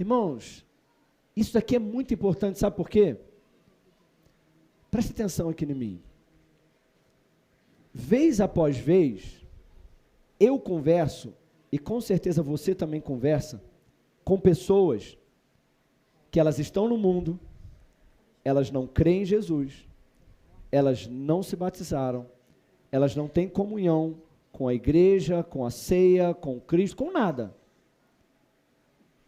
Irmãos, isso daqui é muito importante, sabe por quê? Preste atenção aqui em mim. Vez após vez, eu converso, e com certeza você também conversa, com pessoas que elas estão no mundo, elas não creem em Jesus, elas não se batizaram, elas não têm comunhão com a igreja, com a ceia, com Cristo, com nada.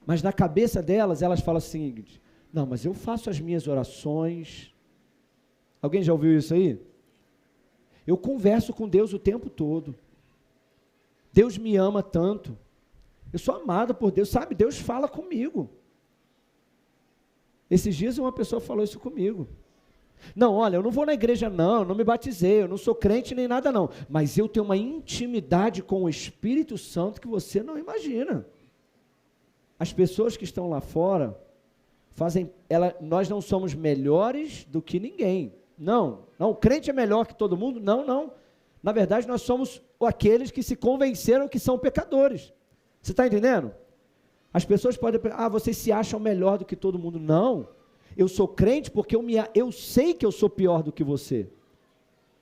Mas na cabeça delas, elas falam assim, não, mas eu faço as minhas orações. Alguém já ouviu isso aí? Eu converso com Deus o tempo todo. Deus me ama tanto. Eu sou amada por Deus, sabe? Deus fala comigo. Esses dias uma pessoa falou isso comigo. Não, olha, eu não vou na igreja não, eu não me batizei, eu não sou crente nem nada não, mas eu tenho uma intimidade com o Espírito Santo que você não imagina. As pessoas que estão lá fora, nós não somos melhores do que ninguém. Não, o crente é melhor que todo mundo? Não. Na verdade, nós somos aqueles que se convenceram que são pecadores. Você está entendendo? As pessoas podem pensar, vocês se acham melhor do que todo mundo. Não, eu sou crente porque eu sei que eu sou pior do que você.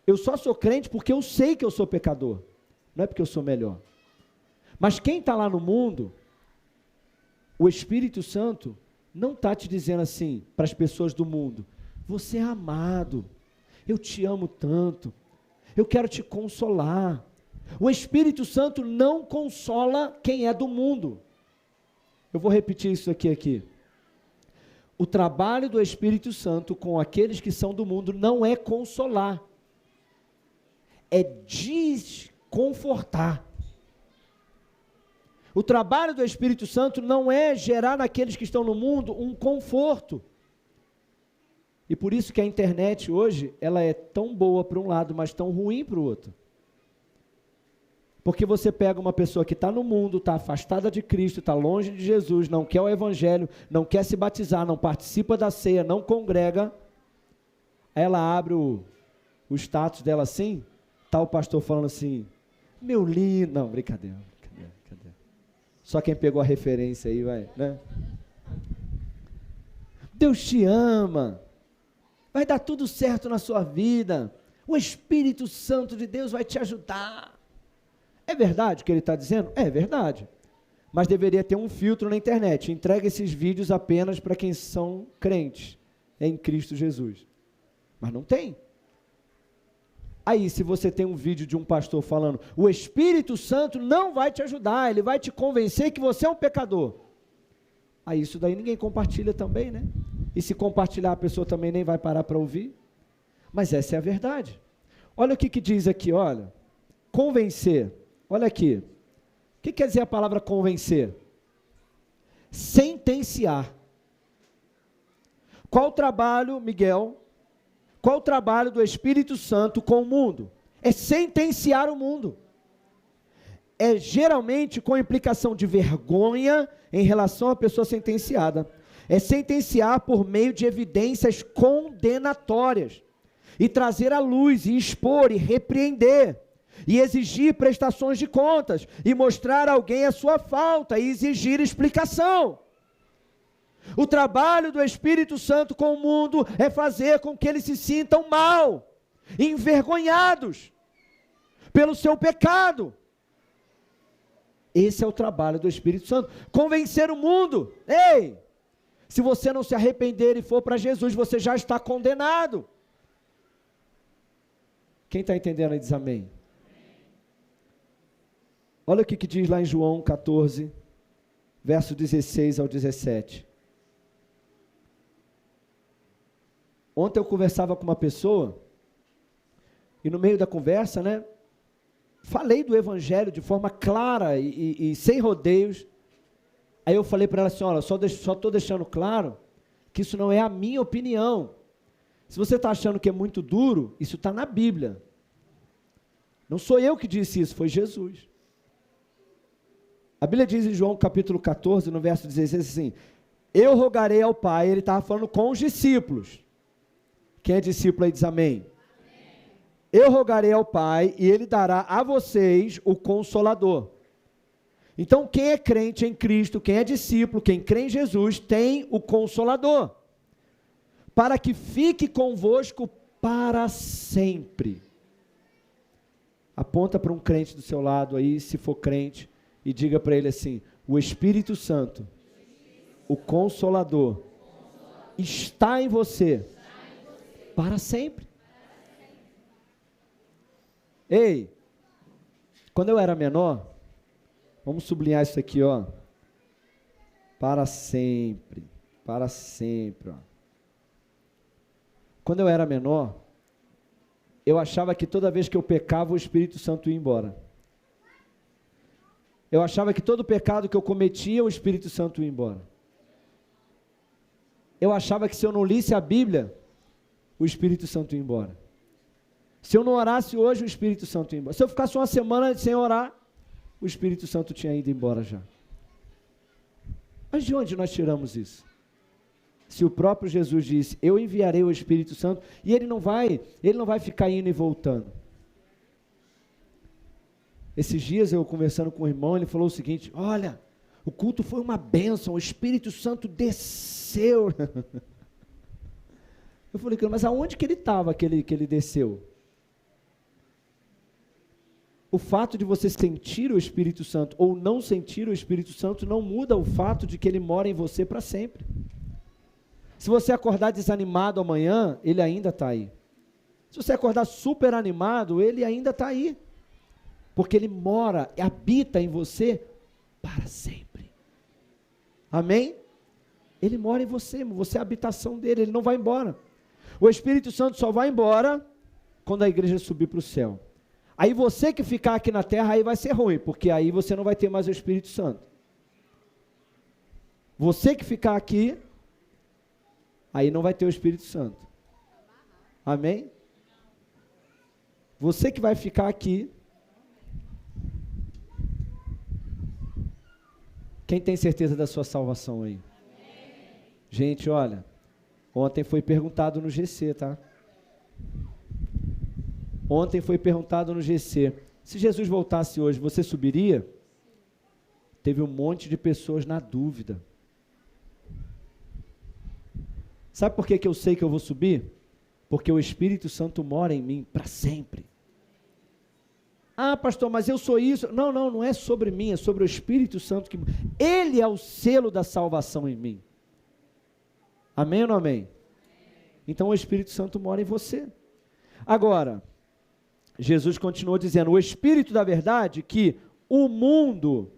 Eu só sou crente porque eu sei que eu sou pecador. Não é porque eu sou melhor. Mas quem está lá no mundo, o Espírito Santo não está te dizendo assim, para as pessoas do mundo, você é amado, eu te amo tanto, eu quero te consolar. O Espírito Santo não consola quem é do mundo. Eu vou repetir isso aqui. O trabalho do Espírito Santo com aqueles que são do mundo não é consolar, é desconfortar. O trabalho do Espírito Santo não é gerar naqueles que estão no mundo um conforto. E por isso que a internet hoje, ela é tão boa para um lado, mas tão ruim para o outro. Porque você pega uma pessoa que está no mundo, está afastada de Cristo, está longe de Jesus, não quer o Evangelho, não quer se batizar, não participa da ceia, não congrega, ela abre o status dela assim, está o pastor falando assim, meu lindo, não, brincadeira. Só quem pegou a referência aí, vai, né? Deus te ama, vai dar tudo certo na sua vida, o Espírito Santo de Deus vai te ajudar. É verdade o que ele está dizendo? É verdade, mas deveria ter um filtro na internet, entrega esses vídeos apenas para quem são crentes em Cristo Jesus, mas não tem. Aí, se você tem um vídeo de um pastor falando, o Espírito Santo não vai te ajudar, ele vai te convencer que você é um pecador. Aí, isso daí ninguém compartilha também, né? E se compartilhar, a pessoa também nem vai parar para ouvir. Mas essa é a verdade. Olha o que diz aqui, olha. Convencer. Olha aqui. O que quer dizer a palavra convencer? Sentenciar. Qual o trabalho, Miguel? Qual o trabalho do Espírito Santo com o mundo? É sentenciar o mundo. É geralmente com implicação de vergonha em relação à pessoa sentenciada. É sentenciar por meio de evidências condenatórias. E trazer à luz, e expor, e repreender. E exigir prestações de contas. E mostrar a alguém a sua falta, e exigir explicação. O trabalho do Espírito Santo com o mundo é fazer com que eles se sintam mal, envergonhados pelo seu pecado. Esse é o trabalho do Espírito Santo, convencer o mundo. Ei, se você não se arrepender e for para Jesus, você já está condenado. Quem está entendendo aí diz amém. Olha o que diz lá em João 14, verso 16 ao 17. Ontem eu conversava com uma pessoa, e no meio da conversa, né, falei do Evangelho de forma clara e sem rodeios. Aí eu falei para ela assim, olha, só estou deixando claro que isso não é a minha opinião. Se você está achando que é muito duro, isso está na Bíblia. Não sou eu que disse isso, foi Jesus. A Bíblia diz em João capítulo 14, no verso 16 assim, eu rogarei ao Pai, ele estava falando com os discípulos. Quem é discípulo aí diz amém. Eu rogarei ao Pai e Ele dará a vocês o Consolador, Então, quem é crente em Cristo, quem é discípulo, quem crê em Jesus, tem o Consolador, para que fique convosco para sempre. Aponta para um crente do seu lado aí, se for crente, e diga para ele assim: o Espírito Santo, o Consolador, está em você para sempre. Ei, quando eu era menor, vamos sublinhar isso aqui, ó. Para sempre, ó. Quando eu era menor, eu achava que toda vez que eu pecava, o Espírito Santo ia embora. Eu achava que todo pecado que eu cometia, o Espírito Santo ia embora. Eu achava que se eu não lisse a Bíblia, o Espírito Santo ia embora. Se eu não orasse hoje, o Espírito Santo ia embora. Se eu ficasse uma semana sem orar, o Espírito Santo tinha ido embora já. Mas de onde nós tiramos isso? Se o próprio Jesus disse: eu enviarei o Espírito Santo, e ele não vai ficar indo e voltando. Esses dias eu conversando com o irmão, ele falou o seguinte: olha, o culto foi uma bênção, o Espírito Santo desceu. Eu falei: mas aonde que ele estava que ele desceu? O fato de você sentir o Espírito Santo ou não sentir o Espírito Santo não muda o fato de que ele mora em você para sempre. Se você acordar desanimado amanhã, ele ainda está aí. Se você acordar super animado, ele ainda está aí. Porque ele mora, habita em você para sempre. Amém? Ele mora em você, você é a habitação dele, ele não vai embora. O Espírito Santo só vai embora quando a igreja subir para o céu. Aí você que ficar aqui na terra, aí vai ser ruim, porque aí você não vai ter mais o Espírito Santo. Você que ficar aqui, aí não vai ter o Espírito Santo. Amém? Você que vai ficar aqui, quem tem certeza da sua salvação aí? Gente, olha, ontem foi perguntado no GC, tá? Ontem foi perguntado no GC, se Jesus voltasse hoje, você subiria? Teve um monte de pessoas na dúvida. Sabe por que eu sei que eu vou subir? Porque o Espírito Santo mora em mim para sempre. Ah, pastor, mas eu sou isso. Não é sobre mim, é sobre o Espírito Santo. Ele é o selo da salvação em mim. Amém ou não amém? Então o Espírito Santo mora em você. Agora, Jesus continuou dizendo: o Espírito da verdade que o mundo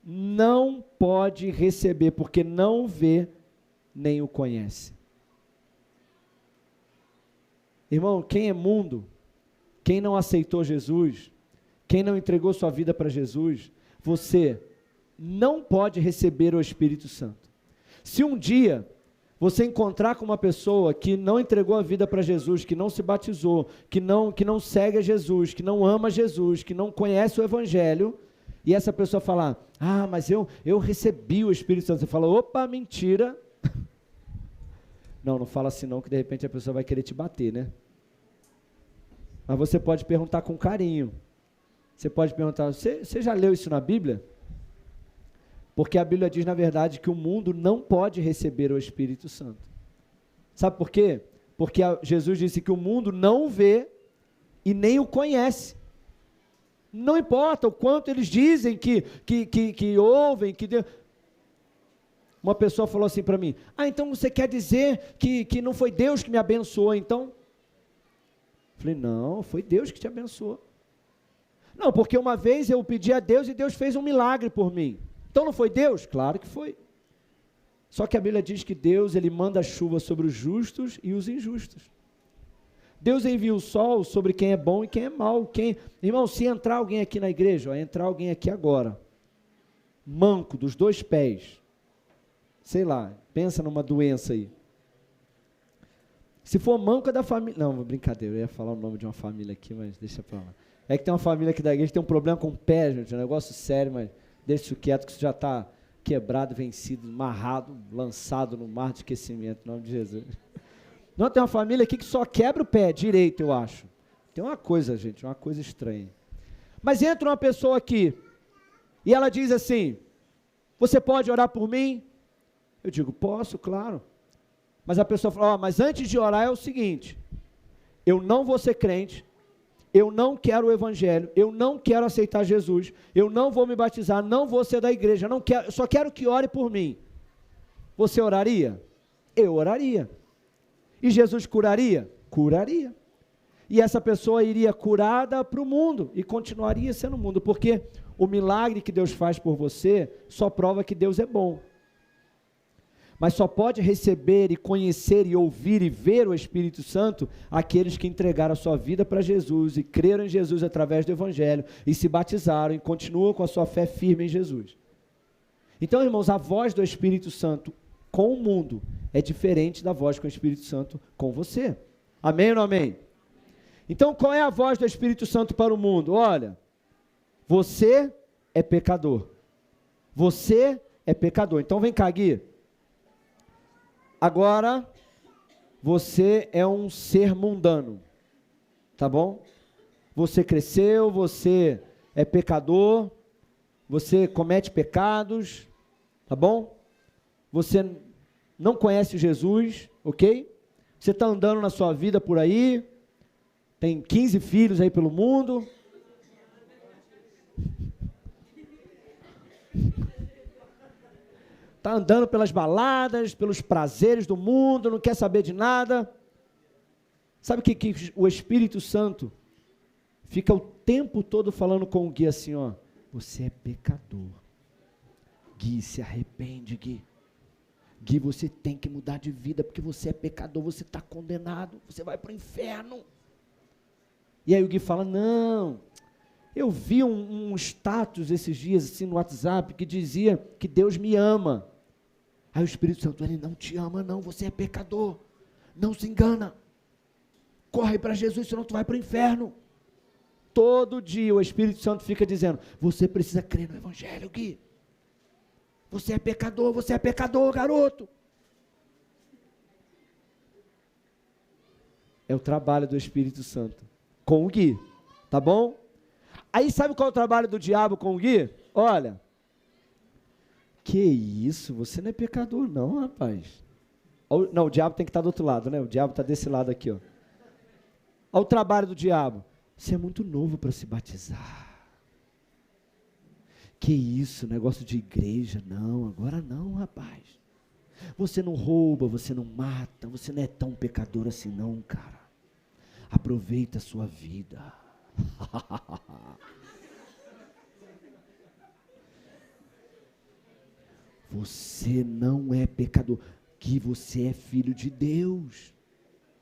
não pode receber, porque não vê nem o conhece. Irmão, quem é mundo, quem não aceitou Jesus, quem não entregou sua vida para Jesus, você não pode receber o Espírito Santo. Se um dia você encontrar com uma pessoa que não entregou a vida para Jesus, que não se batizou, que não segue a Jesus, que não ama Jesus, que não conhece o Evangelho, e essa pessoa falar: ah, mas eu recebi o Espírito Santo, você fala: opa, mentira. Não fala assim não, que de repente a pessoa vai querer te bater, né? Mas você pode perguntar com carinho. Você pode perguntar: você já leu isso na Bíblia? Porque a Bíblia diz, na verdade, que o mundo não pode receber o Espírito Santo. Sabe por quê? Porque Jesus disse que o mundo não o vê e nem o conhece. Não importa o quanto eles dizem que ouvem, que Deus... Uma pessoa falou assim para mim: ah, então você quer dizer que não foi Deus que me abençoou, então? Falei: não, foi Deus que te abençoou. Não, porque uma vez eu pedi a Deus e Deus fez um milagre por mim. Então não foi Deus? Claro que foi. Só que a Bíblia diz que Deus, ele manda chuva sobre os justos e os injustos. Deus envia o sol sobre quem é bom e quem é mau. Irmão, se entrar alguém aqui na igreja, entrar alguém aqui agora, manco, dos 2 pés, sei lá, pensa numa doença aí. Se for manco é da família, não, brincadeira, eu ia falar o nome de uma família aqui, mas deixa pra lá. É que tem uma família aqui da igreja que tem um problema com o pé, gente, é um negócio sério, mas deixa isso quieto, que isso já está quebrado, vencido, amarrado, lançado no mar de esquecimento, em nome de Jesus. Não, tem uma família aqui que só quebra o pé direito, eu acho. Tem uma coisa, gente, uma coisa estranha. Mas entra uma pessoa aqui, E ela diz assim, você pode orar por mim? Eu digo, posso, claro. Mas a pessoa fala, mas antes de orar é o seguinte, eu não vou ser crente, eu não quero o evangelho, eu não quero aceitar Jesus, eu não vou me batizar, não vou ser da igreja, não quero, eu só quero que ore por mim. Você oraria? Eu oraria. E Jesus curaria? Curaria. E essa pessoa iria curada para o mundo e continuaria sendo mundo, porque o milagre que Deus faz por você só prova que Deus é bom. Mas só pode receber e conhecer e ouvir e ver o Espírito Santo aqueles que entregaram a sua vida para Jesus e creram em Jesus através do Evangelho e se batizaram e continuam com a sua fé firme em Jesus. Então, irmãos, a voz do Espírito Santo com o mundo é diferente da voz com o Espírito Santo com você. Amém ou não amém? Então, qual é a voz do Espírito Santo para o mundo? Olha, você é pecador. Você é pecador. Então, vem cá, Gui. Agora, você é um ser mundano, tá bom? Você cresceu, você é pecador, você comete pecados, tá bom? Você não conhece Jesus, ok? Você está andando na sua vida por aí, tem 15 filhos aí pelo mundo. Está andando pelas baladas, pelos prazeres do mundo, não quer saber de nada. Sabe que o Espírito Santo fica o tempo todo falando com o Gui assim, ó, você é pecador. Gui, se arrepende, Gui. Gui, você tem que mudar de vida, porque você é pecador, você está condenado, você vai para o inferno. E aí o Gui fala, não, eu vi um status esses dias assim no WhatsApp, que dizia que Deus me ama. Aí o Espírito Santo, ele não te ama não, você é pecador, não se engana, corre para Jesus, senão tu vai para o inferno. Todo dia o Espírito Santo fica dizendo, você precisa crer no Evangelho, Gui, você é pecador, garoto. É o trabalho do Espírito Santo, com o Gui, tá bom? Aí sabe qual é o trabalho do diabo com o Gui? Olha, que isso, você não é pecador não, rapaz. Não, o diabo tem que estar do outro lado, né? O diabo está desse lado aqui, ó. Olha o trabalho do diabo. Você é muito novo para se batizar. Que isso, negócio de igreja, não, agora não, rapaz. Você não rouba, você não mata, você não é tão pecador assim não, cara. Aproveita a sua vida. Você não é pecador, que você é filho de Deus.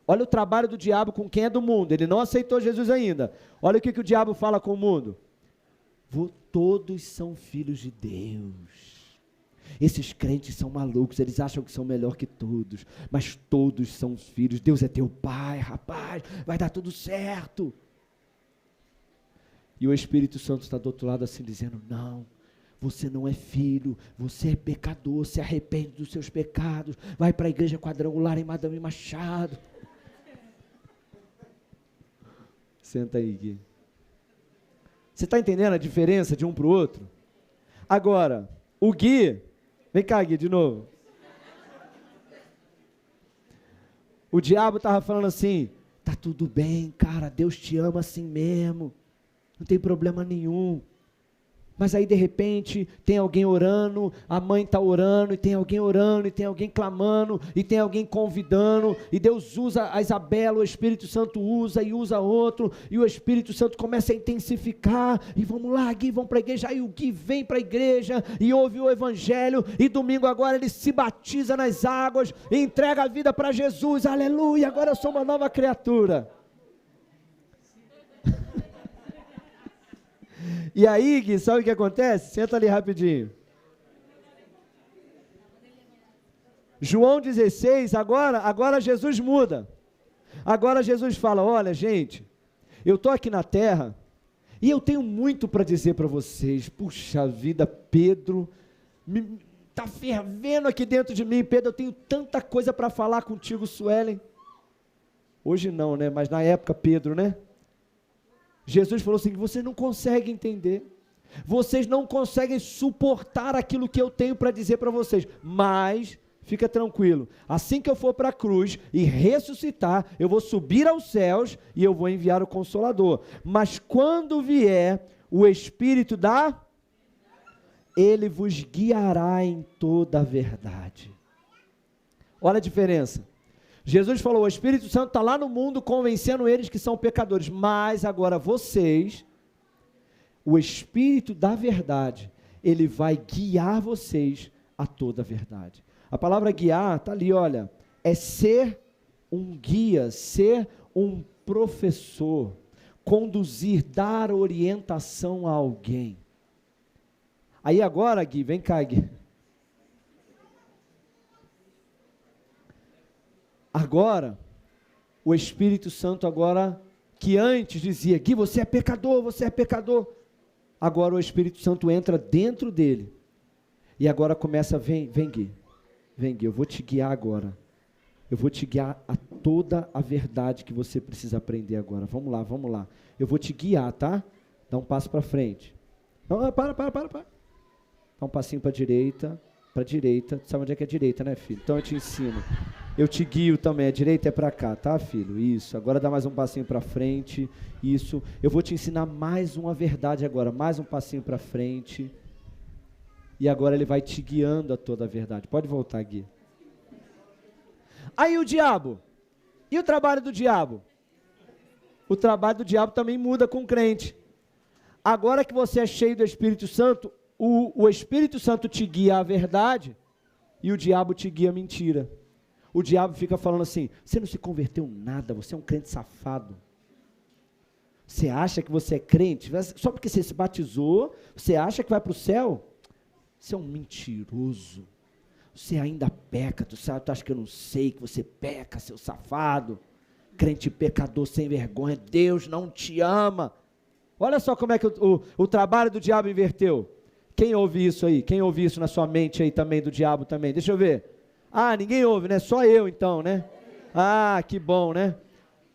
Olha o trabalho do diabo com quem é do mundo, ele não aceitou Jesus ainda. Olha o que o diabo fala com o mundo. Todos são filhos de Deus. Esses crentes são malucos, eles acham que são melhor que todos, mas todos são filhos. Deus é teu pai, rapaz, vai dar tudo certo. E o Espírito Santo está do outro lado assim dizendo, não, você não é filho, você é pecador, se arrepende dos seus pecados, vai para a igreja quadrangular em Madame Machado. Senta aí, Gui. Você está entendendo a diferença de um para o outro? Agora, o Gui, vem cá, Gui, de novo. O diabo estava falando assim, tá tudo bem, cara, Deus te ama assim mesmo, não tem problema nenhum. Mas aí de repente tem alguém orando, a mãe está orando, e tem alguém orando, e tem alguém clamando, e tem alguém convidando, e Deus usa a Isabela, o Espírito Santo usa e usa outro, e o Espírito Santo começa a intensificar, e vamos lá, Gui, vamos para a igreja, aí o Gui vem para a igreja, e ouve o Evangelho, e domingo agora ele se batiza nas águas, e entrega a vida para Jesus, aleluia, agora eu sou uma nova criatura. E aí, Gui, sabe o que acontece? Senta ali rapidinho. João 16, agora Jesus muda. Agora Jesus fala, olha gente, eu estou aqui na terra, e eu tenho muito para dizer para vocês. Puxa vida, Pedro, está fervendo aqui dentro de mim. Pedro, eu tenho tanta coisa para falar contigo, Suelen. Hoje não, né? Mas na época, Pedro, né? Jesus falou assim, você não consegue entender. Vocês não conseguem suportar aquilo que eu tenho para dizer para vocês, mas fica tranquilo, assim que eu for para a cruz e ressuscitar, eu vou subir aos céus e eu vou enviar o Consolador. Mas quando vier o Espírito Ele vos guiará em toda a verdade. Olha a diferença. Jesus falou, o Espírito Santo está lá no mundo convencendo eles que são pecadores, mas agora vocês, o Espírito da verdade, ele vai guiar vocês a toda a verdade. A palavra guiar está ali, olha, é ser um guia, ser um professor, conduzir, dar orientação a alguém. Aí agora, Gui, vem cá, Gui. Agora, o Espírito Santo agora, que antes dizia, Gui, você é pecador, agora o Espírito Santo entra dentro dele, e agora começa, vem Gui, eu vou te guiar agora, eu vou te guiar a toda a verdade que você precisa aprender agora, vamos lá, eu vou te guiar, tá? Dá um passo para frente, não, para, dá um passinho para a direita, sabe onde é que é direita, né, filho? Então eu te ensino, eu te guio também, a direita é para cá, tá, filho? Isso, agora dá mais um passinho para frente, isso, eu vou te ensinar mais uma verdade agora, mais um passinho para frente, e agora ele vai te guiando a toda a verdade. Pode voltar, Gui. Aí o diabo, e o trabalho do diabo? O trabalho do diabo também muda com o crente. Agora que você é cheio do Espírito Santo, o Espírito Santo te guia a verdade, e o diabo te guia a mentira. O diabo fica falando assim, você não se converteu nada, você é um crente safado. Você acha que você é crente? Só porque você se batizou, você acha que vai para o céu? Você é um mentiroso. Você ainda peca, tu acha que eu não sei que você peca, seu safado. Crente pecador sem vergonha, Deus não te ama. Olha só como é que o trabalho do diabo inverteu. Quem ouve isso aí? Quem ouve isso na sua mente aí também, do diabo também? Deixa eu ver. Ah, ninguém ouve, né? Só eu então, né? Ah, que bom, né?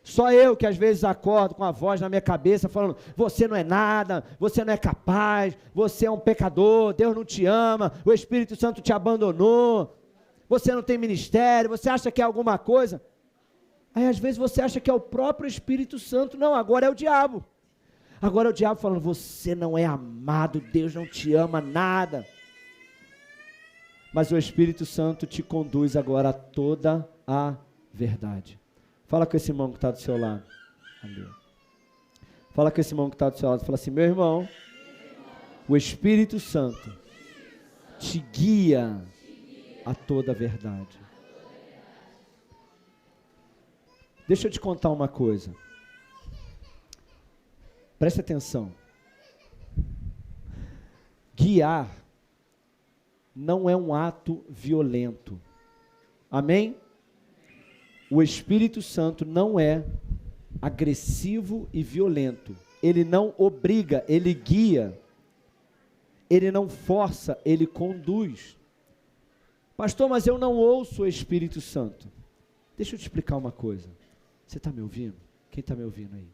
Só eu que às vezes acordo com a voz na minha cabeça falando, você não é nada, você não é capaz, você é um pecador, Deus não te ama, o Espírito Santo te abandonou, você não tem ministério, você acha que é alguma coisa. Aí às vezes você acha que é o próprio Espírito Santo, não, agora é o diabo. Agora é o diabo falando, você não é amado, Deus não te ama nada. Mas o Espírito Santo te conduz agora a toda a verdade. Fala com esse irmão que está do seu lado. Amém. Fala com esse irmão que está do seu lado. Fala assim, meu irmão, o Espírito Santo te guia a toda a verdade. Deixa eu te contar uma coisa. Preste atenção. Guiar não é um ato violento. Amém? O Espírito Santo não é agressivo e violento. Ele não obriga, ele guia. Ele não força, ele conduz. Pastor, mas eu não ouço o Espírito Santo. Deixa eu te explicar uma coisa. Você está me ouvindo? Quem está me ouvindo aí?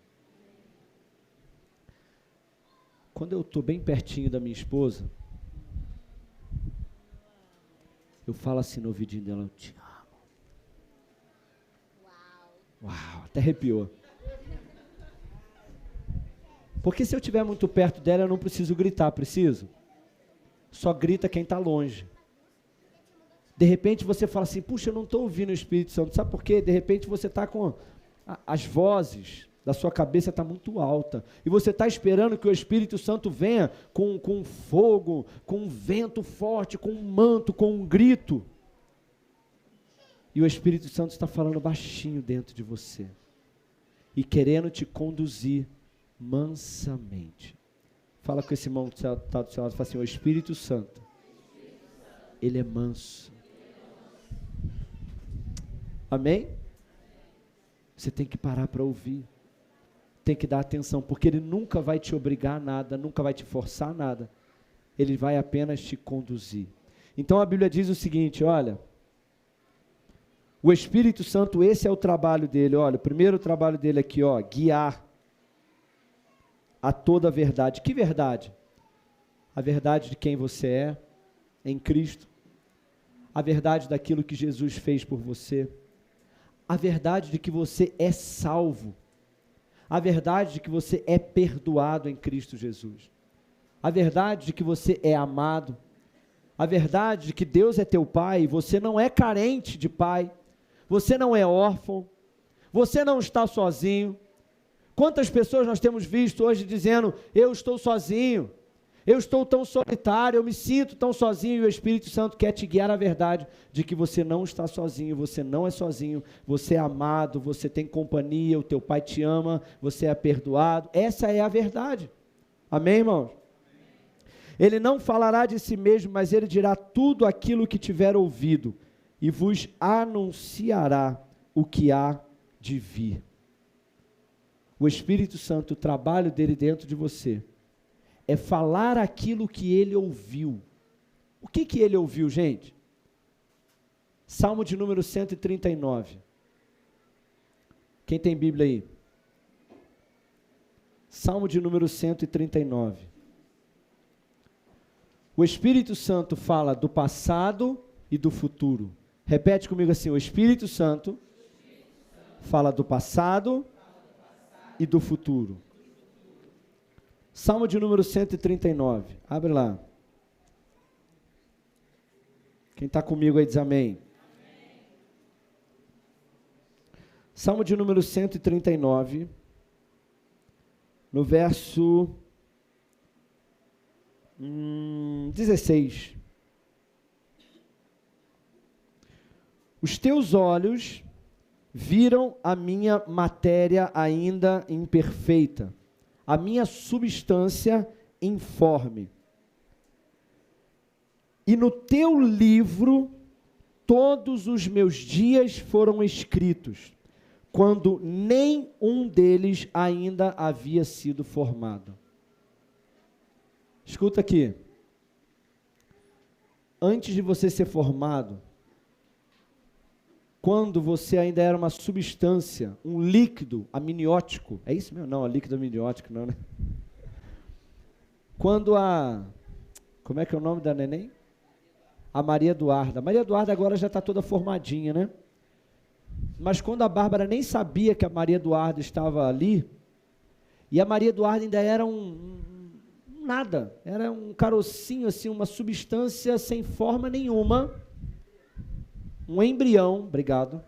Quando eu estou bem pertinho da minha esposa, eu falo assim no ouvidinho dela, eu te amo. Uau, até arrepiou. Porque se eu estiver muito perto dela, eu não preciso gritar, preciso? Só grita quem está longe. De repente você fala assim, puxa, eu não estou ouvindo o Espírito Santo. Sabe por quê? De repente você está com as vozes da sua cabeça está muito alta. E você está esperando que o Espírito Santo venha com fogo, com um vento forte, com um manto, com um grito. E o Espírito Santo está falando baixinho dentro de você. E querendo te conduzir mansamente. Fala com esse irmão que está do seu lado. Fala assim, o Espírito Santo, ele é manso. Amém? Você tem que parar para ouvir. Tem que dar atenção, porque ele nunca vai te obrigar a nada, nunca vai te forçar a nada. Ele vai apenas te conduzir. Então a Bíblia diz o seguinte, olha, o Espírito Santo, esse é o trabalho dele, olha, o primeiro trabalho dele aqui, ó, guiar a toda a verdade. Que verdade? a verdade de quem você é em Cristo, a verdade daquilo que Jesus fez por você, a verdade de que você é salvo, a verdade de que você é perdoado em Cristo Jesus, a verdade de que você é amado, a verdade de que Deus é teu Pai e você não é carente de Pai, você não é órfão, você não está sozinho. Quantas pessoas nós temos visto hoje dizendo, eu estou sozinho, eu estou tão solitário, eu me sinto tão sozinho, e o Espírito Santo quer te guiar à verdade de que você não está sozinho, você não é sozinho, você é amado, você tem companhia, o teu Pai te ama, você é perdoado. Essa é a verdade. Amém, irmãos? Ele não falará de si mesmo, mas ele dirá tudo aquilo que tiver ouvido e vos anunciará o que há de vir. O Espírito Santo, o trabalho dele dentro de você é falar aquilo que ele ouviu. O que ele ouviu, gente? Salmo de número 139. Quem tem Bíblia aí? Salmo de número 139. O Espírito Santo fala do passado e do futuro. Repete comigo assim, o Espírito Santo fala do passado e do futuro. Salmo de número 139, abre lá. Quem está comigo aí diz amém. Salmo de número 139, no verso 16. Os teus olhos viram a minha matéria ainda imperfeita, a minha substância informe. E no teu livro todos os meus dias foram escritos, quando nem um deles ainda havia sido formado. Escuta aqui. Antes de você ser formado, quando você ainda era uma substância, um líquido amniótico, é isso mesmo? Não, líquido amniótico não, né? Quando como é que é o nome da neném? A Maria Eduarda. A Maria Eduarda agora já está toda formadinha, né? Mas quando a Bárbara nem sabia que a Maria Eduarda estava ali, e a Maria Eduarda ainda era nada, era um carocinho assim, uma substância sem forma nenhuma, um embrião, obrigado.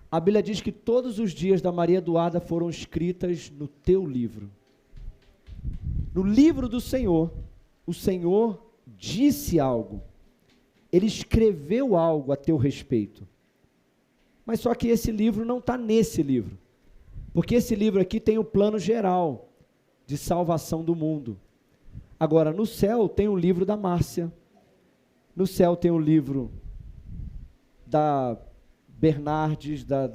A Bíblia diz que todos os dias da Maria Eduarda foram escritas no teu livro. No livro do Senhor, o Senhor disse algo. Ele escreveu algo a teu respeito. Mas só que esse livro não está nesse livro. Porque esse livro aqui tem o plano geral de salvação do mundo. Agora, no céu tem o livro da Márcia. No céu tem o livro da Bernardes, da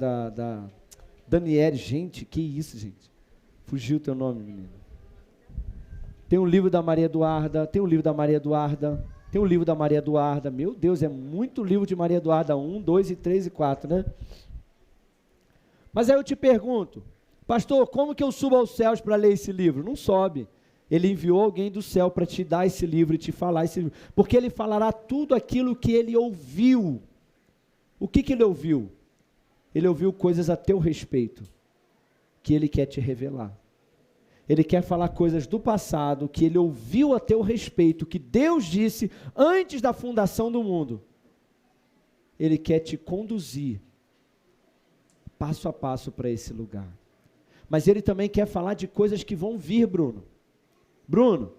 Daniele. Gente, que isso, gente? Fugiu o teu nome, menina. Tem o livro da Maria Eduarda, tem o livro da Maria Eduarda, tem o livro da Maria Eduarda. Meu Deus, é muito livro de Maria Eduarda, 1, 2, e 3 e 4, né? Mas aí eu te pergunto, pastor, como que eu subo aos céus para ler esse livro? Não sobe. Ele enviou alguém do céu para te dar esse livro e te falar esse livro, porque ele falará tudo aquilo que ele ouviu. O que ele ouviu? Ele ouviu coisas a teu respeito, que ele quer te revelar. Ele quer falar coisas do passado, que ele ouviu a teu respeito, que Deus disse antes da fundação do mundo. Ele quer te conduzir passo a passo para esse lugar. Mas ele também quer falar de coisas que vão vir, Bruno. Bruno,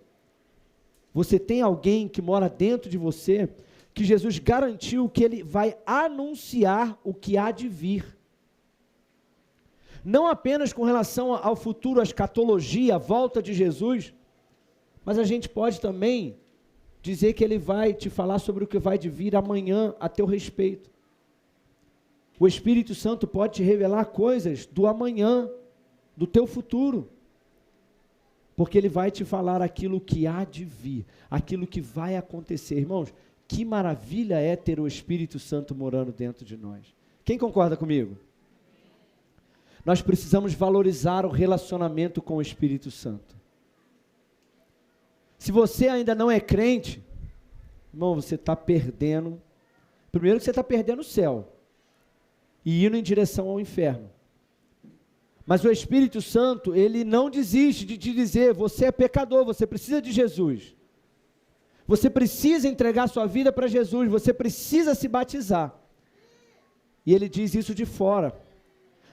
você tem alguém que mora dentro de você, que Jesus garantiu que ele vai anunciar o que há de vir. Não apenas com relação ao futuro, a escatologia, a volta de Jesus, mas a gente pode também dizer que ele vai te falar sobre o que vai de vir amanhã a teu respeito. O Espírito Santo pode te revelar coisas do amanhã, do teu futuro, porque ele vai te falar aquilo que há de vir, aquilo que vai acontecer. Irmãos, que maravilha é ter o Espírito Santo morando dentro de nós. Quem concorda comigo? Nós precisamos valorizar o relacionamento com o Espírito Santo. Se você ainda não é crente, irmão, você está perdendo. Primeiro que você está perdendo o céu e indo em direção ao inferno. Mas o Espírito Santo, ele não desiste de te dizer, você é pecador, você precisa de Jesus. Você precisa entregar sua vida para Jesus, você precisa se batizar. E ele diz isso de fora.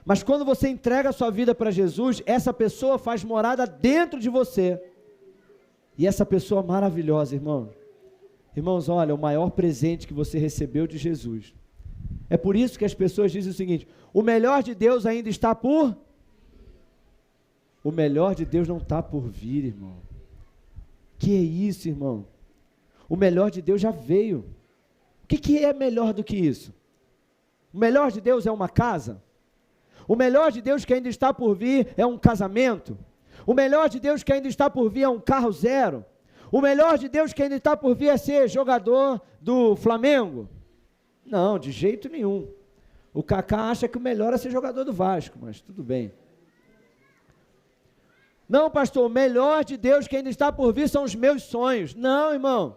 Mas quando você entrega a sua vida para Jesus, essa pessoa faz morada dentro de você. E essa pessoa maravilhosa, irmão. Irmãos, olha, o maior presente que você recebeu de Jesus. É por isso que as pessoas dizem o seguinte, o melhor de Deus ainda está por... O melhor de Deus não está por vir, irmão. Que é isso, irmão? O melhor de Deus já veio. O que é melhor do que isso? O melhor de Deus é uma casa? O melhor de Deus que ainda está por vir é um casamento? O melhor de Deus que ainda está por vir é um carro zero? O melhor de Deus que ainda está por vir é ser jogador do Flamengo? Não, de jeito nenhum. O Kaká acha que o melhor é ser jogador do Vasco, mas tudo bem. Não, pastor, o melhor de Deus que ainda está por vir são os meus sonhos. Não, irmão.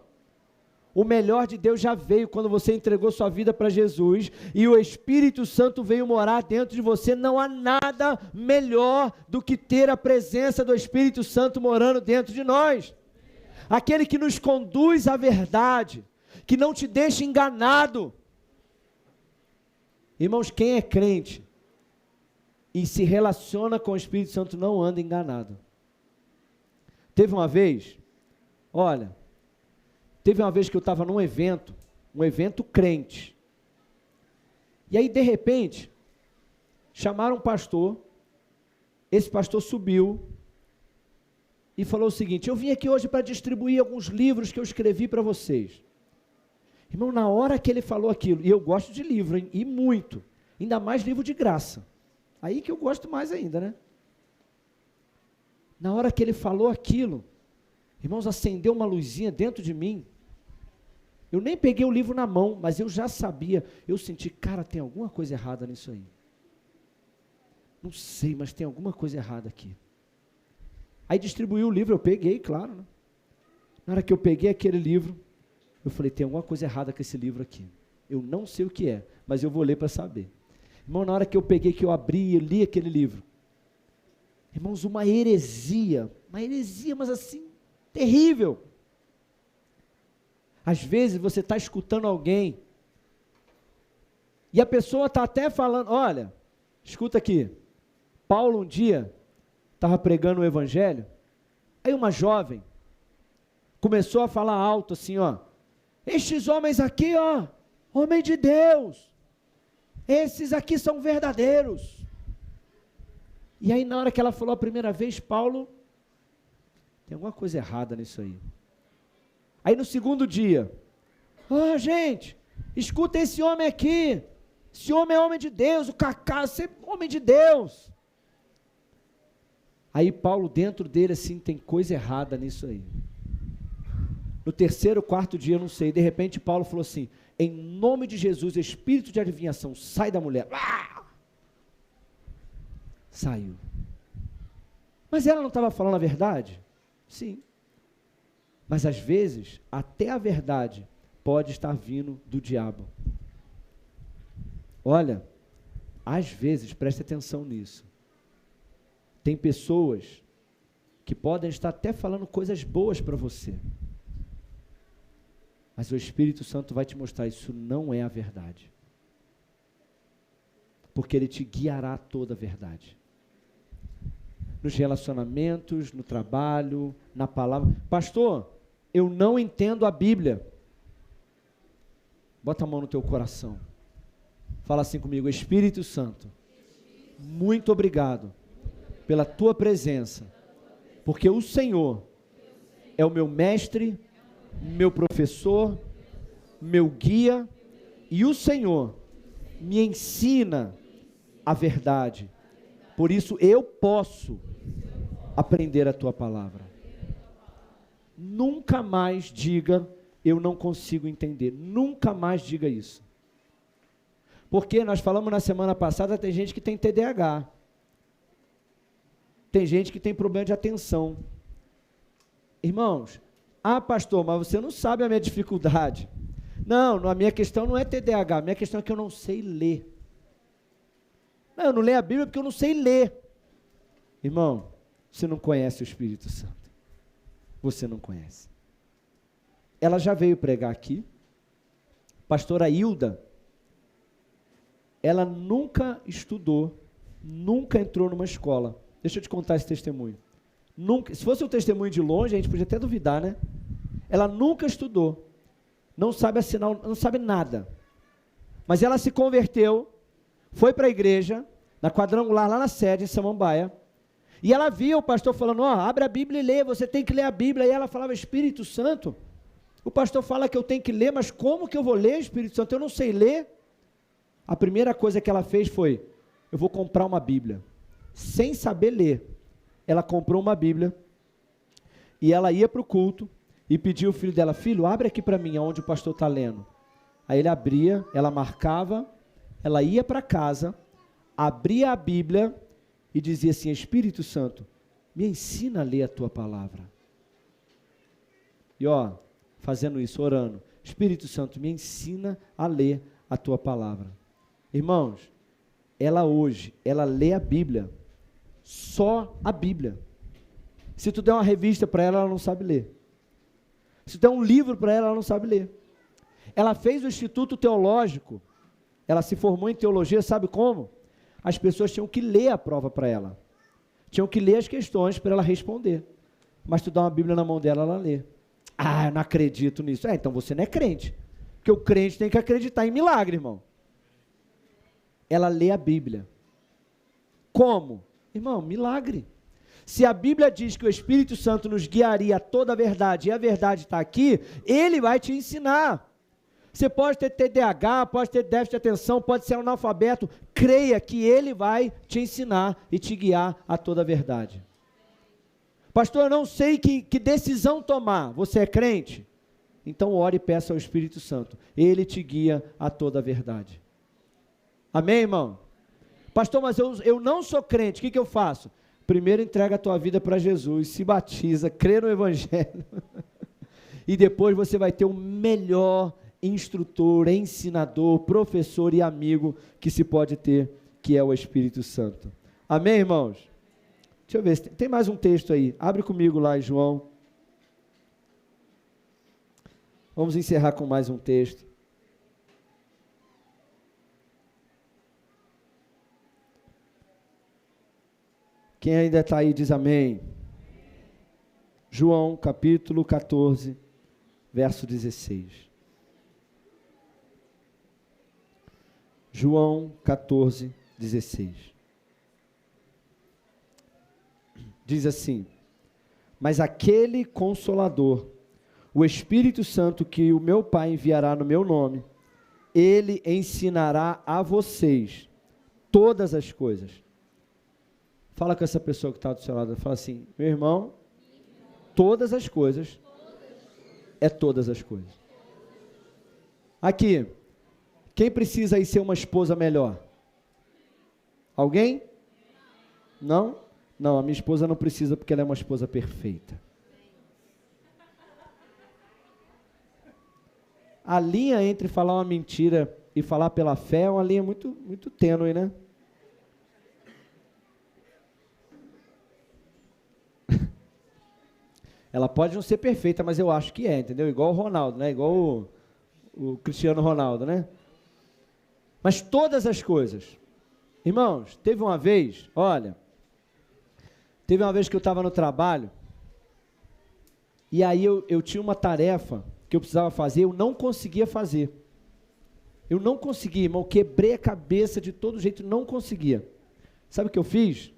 O melhor de Deus já veio quando você entregou sua vida para Jesus e o Espírito Santo veio morar dentro de você. Não há nada melhor do que ter a presença do Espírito Santo morando dentro de nós. Aquele que nos conduz à verdade, que não te deixa enganado. Irmãos, quem é crente e se relaciona com o Espírito Santo não anda enganado. Teve uma vez que eu estava num evento, um evento crente, e aí de repente, chamaram um pastor, esse pastor subiu, e falou o seguinte, eu vim aqui hoje para distribuir alguns livros que eu escrevi para vocês. Irmão, na hora que ele falou aquilo, e eu gosto de livro, hein, e muito, ainda mais livro de graça, aí que eu gosto mais ainda, né? Na hora que ele falou aquilo, irmãos, acendeu uma luzinha dentro de mim. Eu nem peguei o livro na mão, mas eu já sabia, eu senti, cara, tem alguma coisa errada nisso aí. Não sei, mas tem alguma coisa errada aqui. Aí distribuiu o livro, eu peguei, claro, né? Na hora que eu peguei aquele livro, eu falei, tem alguma coisa errada com esse livro aqui. Eu não sei o que é, mas eu vou ler para saber. Irmão, na hora que eu peguei, que eu abri e li aquele livro, irmãos, uma heresia, mas assim, terrível. Às vezes você está escutando alguém, e a pessoa está até falando, olha, escuta aqui, Paulo um dia, estava pregando o evangelho, aí uma jovem, começou a falar alto assim, ó, estes homens aqui, ó, homem de Deus, esses aqui são verdadeiros. E aí na hora que ela falou a primeira vez, Paulo, tem alguma coisa errada nisso aí. Aí no segundo dia, gente, escuta esse homem aqui, esse homem é homem de Deus, o Kaká, você é homem de Deus. Aí Paulo dentro dele assim, tem coisa errada nisso aí. No terceiro, quarto dia, eu não sei, de repente Paulo falou assim, em nome de Jesus, espírito de adivinhação, sai da mulher. Saiu. Mas ela não estava falando a verdade? Sim. Mas às vezes, até a verdade pode estar vindo do diabo. Olha, às vezes, preste atenção nisso. Tem pessoas que podem estar até falando coisas boas para você. Mas o Espírito Santo vai te mostrar, isso não é a verdade. Porque ele te guiará a toda a verdade. Nos relacionamentos, no trabalho, na palavra. Pastor, eu não entendo a Bíblia. Bota a mão no teu coração. Fala assim comigo, Espírito Santo, muito obrigado pela tua presença, porque o Senhor é o meu mestre, meu professor, meu guia, e o Senhor me ensina a verdade. Por isso eu posso aprender a tua palavra. Nunca mais diga, eu não consigo entender. Nunca mais diga isso. Porque nós falamos na semana passada, tem gente que tem TDAH. Tem gente que tem problema de atenção. Irmãos, Ah, pastor, mas você não sabe a minha dificuldade. Não, a minha questão não é TDAH, a minha questão é que eu não sei ler. Não, eu não leio a Bíblia porque eu não sei ler. Irmão, você não conhece o Espírito Santo. Você não conhece. Ela já veio pregar aqui. Pastora Hilda, ela nunca estudou, nunca entrou numa escola. Deixa eu te contar esse testemunho. Nunca, se fosse um testemunho de longe, a gente podia até duvidar, né? Ela nunca estudou, não sabe assinar, não sabe nada. Mas ela se converteu, foi para a igreja, na quadrangular, lá na sede, em Samambaia, e ela via o pastor falando, abre a Bíblia e lê, você tem que ler a Bíblia, e ela falava, Espírito Santo, o pastor fala que eu tenho que ler, mas como que eu vou ler, Espírito Santo? Eu não sei ler. A primeira coisa que ela fez foi, eu vou comprar uma Bíblia, sem saber ler. Ela comprou uma Bíblia, e ela ia para o culto, e pedia o filho dela, filho, abre aqui para mim, onde o pastor está lendo. Aí ele abria, ela marcava, ela ia para casa, abria a Bíblia, e dizia assim, Espírito Santo, me ensina a ler a tua palavra. E fazendo isso, orando, Espírito Santo, me ensina a ler a tua palavra. Irmãos, ela hoje, ela lê a Bíblia, só a Bíblia. Se tu der uma revista para ela, ela não sabe ler. Se tu der um livro para ela, ela não sabe ler. Ela fez o Instituto Teológico, ela se formou em teologia, sabe como? As pessoas tinham que ler a prova para ela. Tinham que ler as questões para ela responder. Mas tu dá uma Bíblia na mão dela, ela lê. Eu não acredito nisso. Então você não é crente. Porque o crente tem que acreditar em milagre, irmão. Ela lê a Bíblia. Como? Irmão, milagre. Se a Bíblia diz que o Espírito Santo nos guiaria a toda a verdade, e a verdade está aqui, ele vai te ensinar. Você pode ter TDAH, pode ter déficit de atenção, pode ser analfabeto, creia que ele vai te ensinar e te guiar a toda a verdade. Pastor, eu não sei que decisão tomar. Você é crente? Então ore e peça ao Espírito Santo. Ele te guia a toda a verdade. Amém, irmão? Pastor, mas eu não sou crente, o que eu faço? Primeiro entrega a tua vida para Jesus, se batiza, crê no Evangelho. E depois você vai ter o melhor instrutor, ensinador, professor e amigo que se pode ter, que é o Espírito Santo. Amém, irmãos? Deixa eu ver, tem mais um texto aí. Abre comigo lá em João. Vamos encerrar com mais um texto. Quem ainda está aí diz amém. João capítulo 14, verso 16. João 14, 16. Diz assim, mas aquele Consolador, o Espírito Santo que o meu Pai enviará no meu nome, ele ensinará a vocês todas as coisas. Fala com essa pessoa que está do seu lado, fala assim, meu irmão, todas as coisas é todas as coisas. Aqui, quem precisa aí ser uma esposa melhor? Alguém? Não? Não, a minha esposa não precisa porque ela é uma esposa perfeita. A linha entre falar uma mentira e falar pela fé é uma linha muito, muito tênue, né? Ela pode não ser perfeita, mas eu acho que é, entendeu? Igual o Ronaldo, né? Igual o Cristiano Ronaldo, né? Mas todas as coisas. Irmãos, teve uma vez que eu estava no trabalho, e aí eu tinha uma tarefa que eu precisava fazer, eu não conseguia fazer. Eu não conseguia, irmão, quebrei a cabeça de todo jeito, não conseguia. Sabe o que eu fiz?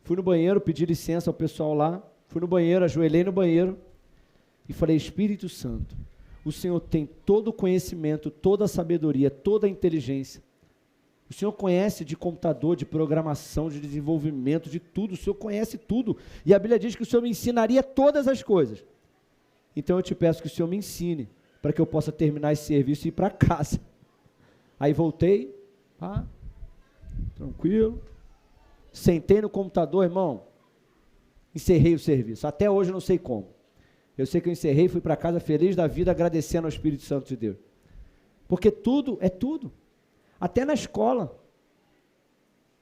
Fui no banheiro, pedi licença ao pessoal lá, fui no banheiro, ajoelhei no banheiro e falei, Espírito Santo, o Senhor tem todo o conhecimento, toda a sabedoria, toda a inteligência. O Senhor conhece de computador, de programação, de desenvolvimento, de tudo. O Senhor conhece tudo. E a Bíblia diz que o Senhor me ensinaria todas as coisas. Então eu te peço que o Senhor me ensine, para que eu possa terminar esse serviço e ir para casa. Aí voltei, tranquilo, sentei no computador, irmão, encerrei o serviço. Até hoje eu não sei como. Eu sei que eu encerrei e fui para casa feliz da vida, agradecendo ao Espírito Santo de Deus. Porque tudo é tudo. Até na escola.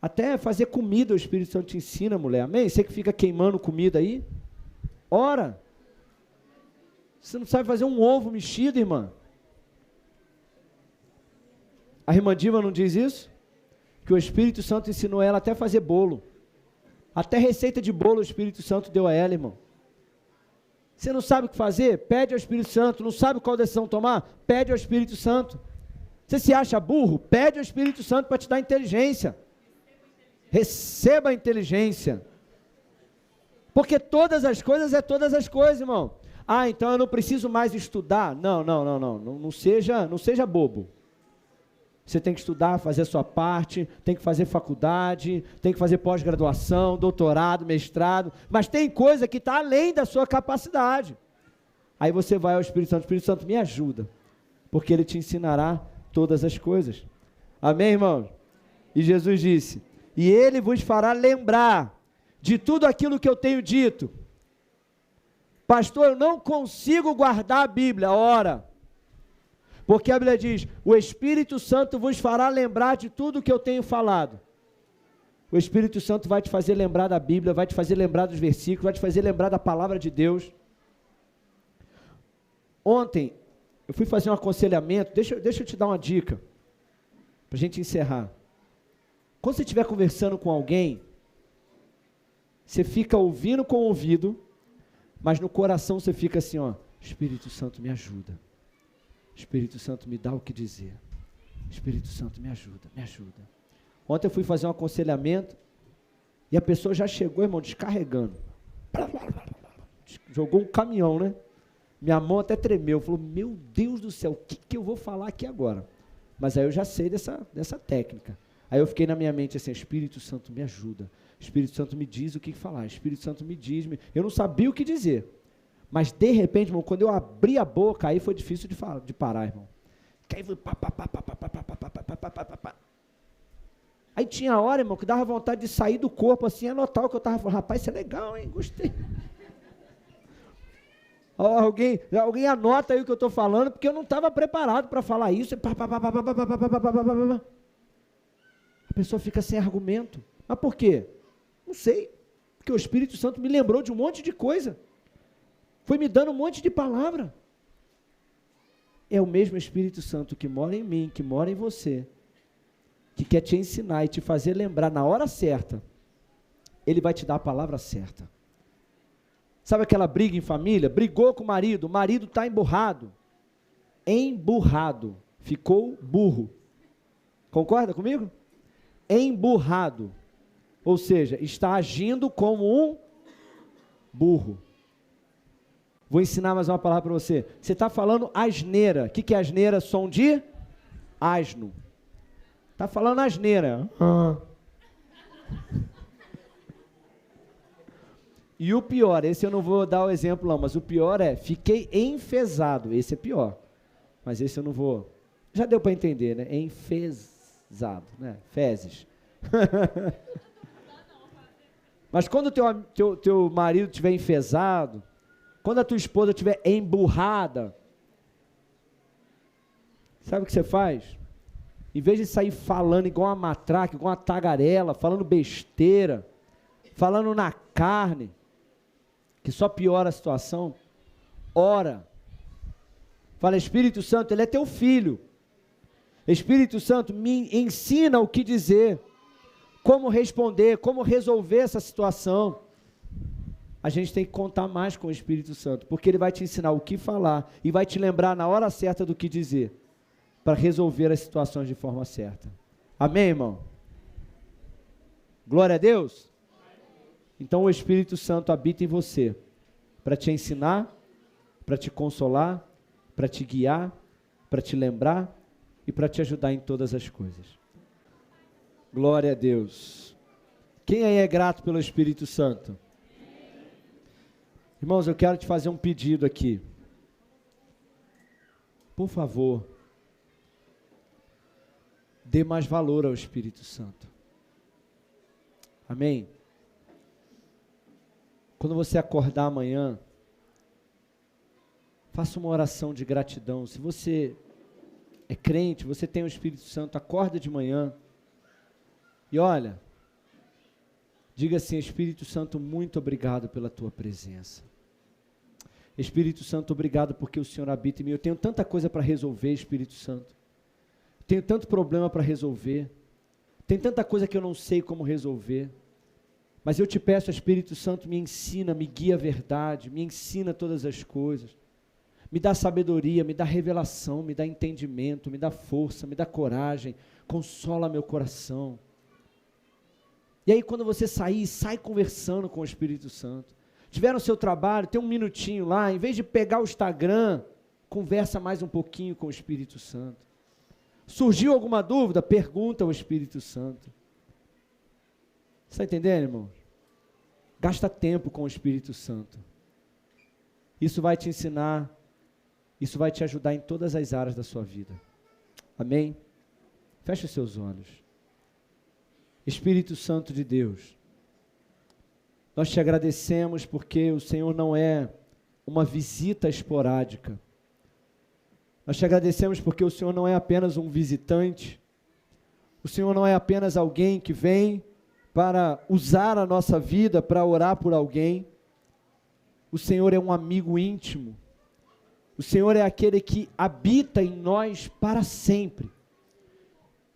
Até fazer comida o Espírito Santo te ensina, mulher. Amém? Você que fica queimando comida aí. Ora. Você não sabe fazer um ovo mexido, irmã? A irmã Diva não diz isso? Que o Espírito Santo ensinou ela até a fazer bolo. Até receita de bolo o Espírito Santo deu a ela, irmão. Você não sabe o que fazer? Pede ao Espírito Santo. Não sabe qual decisão tomar? Pede ao Espírito Santo. Você se acha burro? Pede ao Espírito Santo para te dar inteligência. Receba a inteligência. Porque todas as coisas é todas as coisas, irmão. Ah, então eu não preciso mais estudar. Não seja bobo. Você tem que estudar, fazer a sua parte, tem que fazer faculdade, tem que fazer pós-graduação, doutorado, mestrado, mas tem coisa que está além da sua capacidade. Aí você vai ao Espírito Santo me ajuda, porque Ele te ensinará todas as coisas. Amém, irmãos? E Jesus disse, e Ele vos fará lembrar de tudo aquilo que eu tenho dito. Pastor, eu não consigo guardar a Bíblia, ora. Porque a Bíblia diz, o Espírito Santo vos fará lembrar de tudo o que eu tenho falado. O Espírito Santo vai te fazer lembrar da Bíblia, vai te fazer lembrar dos versículos, vai te fazer lembrar da palavra de Deus. Ontem, eu fui fazer um aconselhamento, deixa eu te dar uma dica, para a gente encerrar. Quando você estiver conversando com alguém, você fica ouvindo com o ouvido, mas no coração você fica assim, ó, Espírito Santo me ajuda. Espírito Santo me dá o que dizer. Espírito Santo me ajuda, me ajuda. Ontem eu fui fazer um aconselhamento e a pessoa já chegou, irmão, descarregando. Jogou um caminhão, né? Minha mão até tremeu. Falou, meu Deus do céu, o que eu vou falar aqui agora? Mas aí eu já sei dessa técnica. Aí eu fiquei na minha mente assim, Espírito Santo me ajuda. Espírito Santo me diz o que falar. Espírito Santo me diz. Eu não sabia o que dizer. Mas, de repente, irmão, quando eu abri a boca, aí foi difícil de parar, irmão. Aí foi Aí tinha hora, irmão, que dava vontade de sair do corpo, assim, anotar o que eu estava falando. Rapaz, isso é legal, hein? Gostei. Alguém anota aí o que eu estou falando, porque eu não estava preparado para falar isso. A pessoa fica sem argumento. Mas por quê? Não sei. Porque o Espírito Santo me lembrou de um monte de coisa. Foi me dando um monte de palavra. É o mesmo Espírito Santo que mora em mim, que mora em você, que quer te ensinar e te fazer lembrar na hora certa. Ele vai te dar a palavra certa. Sabe aquela briga em família? Brigou com o marido está emburrado. Emburrado. Ficou burro. Concorda comigo? Emburrado. Ou seja, está agindo como um burro. Vou ensinar mais uma palavra para você. Você está falando asneira. O que é asneira? Som de asno. Está falando asneira. E o pior, esse eu não vou dar o exemplo não, mas o pior é, fiquei enfesado. Esse é pior. Mas esse eu não vou. Já deu para entender, né? Enfesado, né? Fezes. Mas quando o teu marido estiver enfesado, quando a tua esposa estiver emburrada, sabe o que você faz? Em vez de sair falando igual uma matraca, igual uma tagarela, falando besteira, falando na carne, que só piora a situação, ora. Fala, Espírito Santo, Ele é teu filho. Espírito Santo, me ensina o que dizer, como responder, como resolver essa situação. A gente tem que contar mais com o Espírito Santo, porque Ele vai te ensinar o que falar e vai te lembrar na hora certa do que dizer, para resolver as situações de forma certa. Amém, irmão? Glória a Deus? Então o Espírito Santo habita em você, para te ensinar, para te consolar, para te guiar, para te lembrar e para te ajudar em todas as coisas. Glória a Deus. Quem aí é grato pelo Espírito Santo? Irmãos, eu quero te fazer um pedido aqui. Por favor, dê mais valor ao Espírito Santo. Amém? Quando você acordar amanhã, faça uma oração de gratidão. Se você é crente, você tem o Espírito Santo, acorda de manhã e olha, diga assim: Espírito Santo, muito obrigado pela tua presença. Espírito Santo, obrigado porque o Senhor habita em mim. Eu tenho tanta coisa para resolver, Espírito Santo. Tenho tanto problema para resolver. Tem tanta coisa que eu não sei como resolver. Mas eu te peço, Espírito Santo, me ensina, me guia a verdade, me ensina todas as coisas. Me dá sabedoria, me dá revelação, me dá entendimento, me dá força, me dá coragem, consola meu coração. E aí quando você sair, sai conversando com o Espírito Santo. Tiver no seu trabalho, tem um minutinho lá, em vez de pegar o Instagram, conversa mais um pouquinho com o Espírito Santo. Surgiu alguma dúvida? Pergunta ao Espírito Santo. Você está entendendo, irmão? Gasta tempo com o Espírito Santo. Isso vai te ensinar, isso vai te ajudar em todas as áreas da sua vida. Amém? Feche os seus olhos. Espírito Santo de Deus, nós te agradecemos porque o Senhor não é uma visita esporádica. Nós te agradecemos porque o Senhor não é apenas um visitante. O Senhor não é apenas alguém que vem para usar a nossa vida, para orar por alguém. O Senhor é um amigo íntimo. O Senhor é aquele que habita em nós para sempre.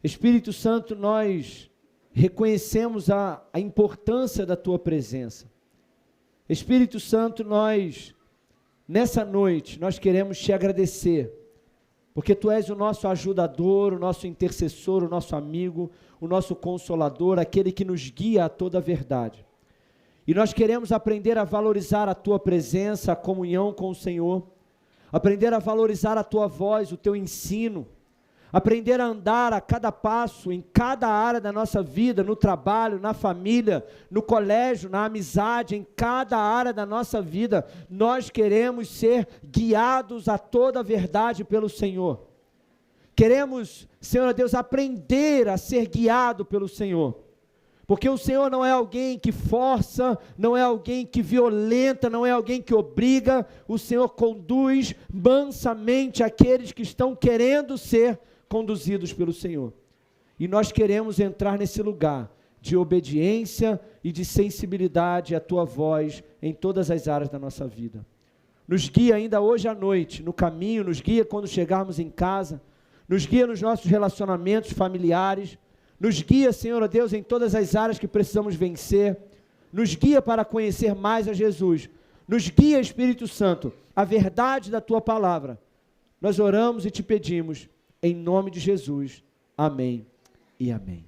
Espírito Santo, nós reconhecemos a importância da tua presença. Espírito Santo, nessa noite, nós queremos te agradecer, porque tu és o nosso ajudador, o nosso intercessor, o nosso amigo, o nosso consolador, aquele que nos guia a toda a verdade. E nós queremos aprender a valorizar a tua presença, a comunhão com o Senhor, aprender a valorizar a tua voz, o teu ensino, aprender a andar a cada passo, em cada área da nossa vida, no trabalho, na família, no colégio, na amizade, em cada área da nossa vida, nós queremos ser guiados a toda a verdade pelo Senhor. Queremos, Senhor Deus, aprender a ser guiado pelo Senhor, porque o Senhor não é alguém que força, não é alguém que violenta, não é alguém que obriga. O Senhor conduz mansamente aqueles que estão querendo ser conduzidos pelo Senhor, e nós queremos entrar nesse lugar de obediência e de sensibilidade à tua voz em todas as áreas da nossa vida. Nos guia ainda hoje à noite, no caminho, nos guia quando chegarmos em casa, nos guia nos nossos relacionamentos familiares, nos guia, Senhor Deus, em todas as áreas que precisamos vencer, nos guia para conhecer mais a Jesus, nos guia, Espírito Santo, a verdade da tua palavra. Nós oramos e te pedimos, em nome de Jesus, amém e amém.